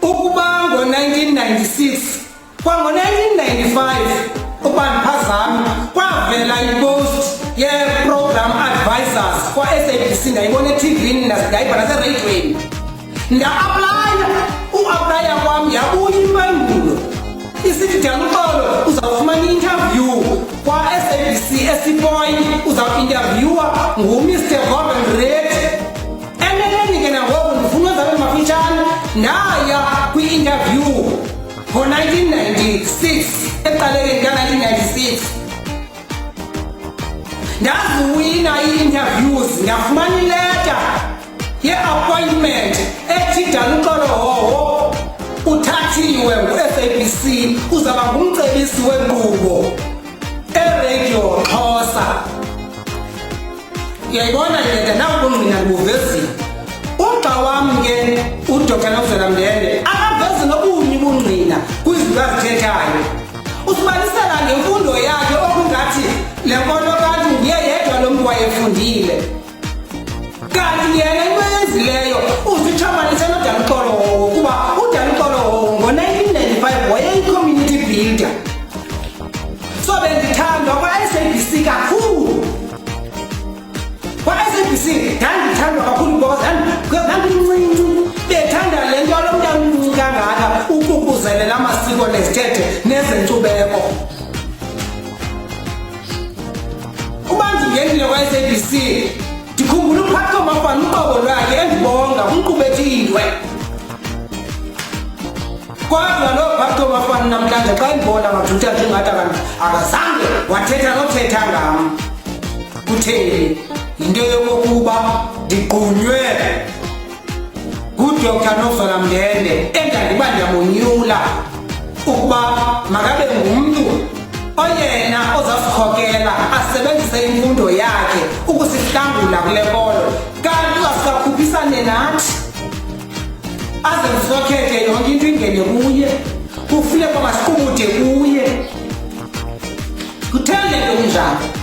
ukuba ngo-1996 kwango-1995 uBaniphazami kwavela ipost ye-program advisors kwa-SABC ndayibona eTV-ni ndayibhala nasereyidweni nda-aplaya uaplaya kwam yabuya impendulo isithi Daluxolo uzawufumana i-interview kwa-SABC eSipoyi uzawuinterviewa nguMr Gordon Reid eneneni ke nangoku ndifuna zabe mafitshane ndaya kwi-interview ngo-1996 ekuqalekeni ka-1996 ndaziwina ii-interviews ndafumana ileta ye-appointment ethi Daluxolo hoho uthathiwe ngu-SABC uzaba ngumcebisi wenkqubo eRadio Xhosa. Uyayibona leta nakubungqina buvezile ugxa wam ke uDr Nokuzwana Mndende akavezi nobunye ubungqina kwizinto azithethayo usibalisela ngemfundo yakhe okungathi le nkono kanti nguye yedwa lo mntu wayefundile kanti yena into eyenzileyo uzithamanise noDaluxolo kuba uDaluxolo ngo-1995 wayeyi-community builder so bendithandwa kwa-SABC kakhulu kwa-SABC ndandithandwa kakhulu because ndandimncinci bethanda le nto lo mntu amncinci kangaka ukuququzelela amasiko nezithethe nezenkcubeko uba ndingenile kwa-SABC ndikhumbula uPhathi Komafana uqobo lwakhe endibonga umqubethilwe kodwa lo Phathi Komafana namhlanje xa ndibona ngathutha njengathi akazange wathetha nothetha ngam kutheni yinto yokokuba ndigqunywe nguDr Nokuzwana Mndende endandiba ndiyamonyula ukuba makabe ngumntu oyena ozasikhokela asebenzise imfundo yakhe ukusihlangula kule nkolo kanti asikakhuphisane nathi aze sisokhethe yonke into ingene kuye kufuneka masiqubuthe kuye kuthele nto kunjalo